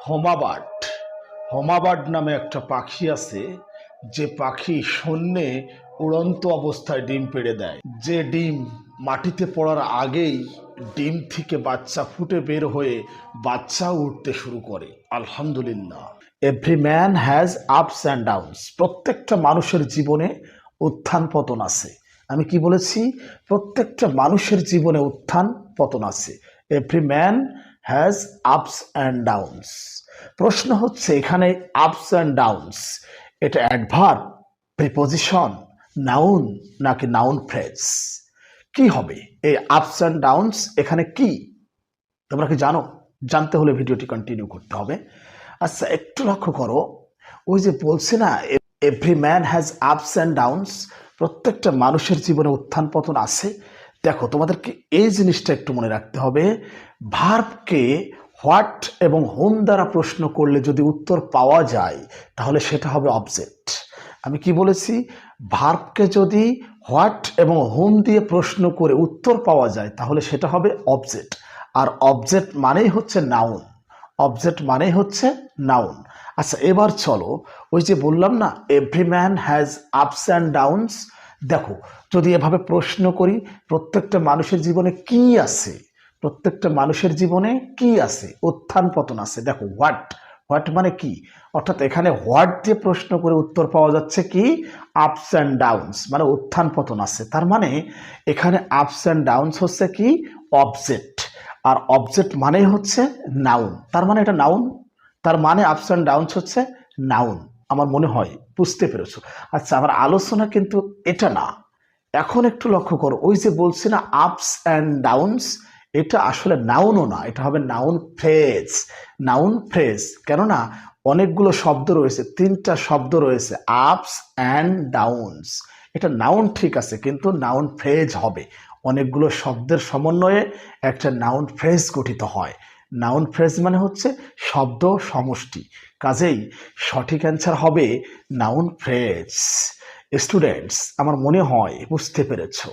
হোমাবার্ড। হোমাবার্ড নামে একটা পাখি আছে, যে পাখি শূন্যে উড়ন্ত অবস্থায় ডিম পেড়ে দেয়। যে ডিম মাটিতে পড়ার আগেই ডিম থেকে বাচ্চা ফুটে বের হয়ে বাচ্চাও উঠতে শুরু করে। আলহামদুলিল্লাহ। Every man has ups and downs. প্রত্যেকটা মানুষের জীবনে উত্থান পতন আছে। আমি কি বলেছি? প্রত্যেকটা মানুষের জীবনে উত্থান পতন আছে। Every man has ups and downs. প্রশ্ন হচ্ছে এখানে আপস অ্যান্ড ডাউনস এটা অ্যাডভার্ব, প্রিপোজিশন, নাউন নাকি নাউন ফ্রেজ? কি হবে এই আপস অ্যান্ড ডাউনস? এখানে কি তোমরা কি জানো? জানতে হলে ভিডিওটি কন্টিনিউ করতে হবে। আচ্ছা, একটু লক্ষ্য করো, ওই যে বলছে না every man has ups and downs, প্রত্যেকটা মানুষের জীবনে উত্থান পতন আছে। দেখো, তোমাদেরকে এই জিনিসটা একটু মনে রাখতে হবে। ভার্বকে হোয়াট এবং হোম দ্বারা প্রশ্ন করলে যদি উত্তর পাওয়া যায় তাহলে সেটা হবে অবজেক্ট। আমি কি বলেছি? ভার্বকে যদি হোয়াট এবং হোম দিয়ে প্রশ্ন করে উত্তর পাওয়া যায় তাহলে সেটা হবে অবজেক্ট। আর অবজেক্ট মানেই হচ্ছে নাউন। অবজেক্ট মানেই হচ্ছে নাউন। আচ্ছা, এবার চলো, ওই যে বললাম না every man has ups and downs. দেখো, যদি এভাবে প্রশ্ন করি প্রত্যেকটা মানুষের জীবনে কি আছে, প্রত্যেকটা মানুষের জীবনে কি আছে? উত্থান পতন আছে। দেখো, হোয়াট, হোয়াট মানে কি, অর্থাৎ এখানে হোয়াট দিয়ে প্রশ্ন করে উত্তর পাওয়া যাচ্ছে কি? আপস অ্যান্ড ডাউনস, মানে উত্থান পতন আছে। তার মানে এখানে আপস অ্যান্ড ডাউনস হচ্ছে কি? অবজেক্ট। আর অবজেক্ট মানেই হচ্ছে নাউন। তার মানে এটা নাউন। তার মানে আপস অ্যান্ড ডাউনস হচ্ছে নাউন। আমার মনে হয় বুঝতে পেরেছো। আচ্ছা, আমার আলোচনা কিন্তু এটা না। এখন একটু লক্ষ্য করো, ওই যে বলছি না আপস অ্যান্ড ডাউনস, এটা আসলে নাউনও না, এটা হবে নাউন ফ্রেজ। নাউন ফ্রেজ, কেননা অনেকগুলো শব্দ রয়েছে, 3টা শব্দ রয়েছে, আপস অ্যান্ড ডাউনস। এটা নাউন ঠিক আছে, কিন্তু নাউন ফ্রেজ হবে। অনেকগুলো শব্দের সমন্বয়ে একটা নাউন ফ্রেজ গঠিত হয়। নাউন ফ্রেজ মানে হচ্ছে শব্দ সমষ্টি। কাজেই সঠিক অ্যান্সার হবে নাউন ফ্রেজ। স্টুডেন্টস, আমার মনে হয় বুঝতে পেরেছো।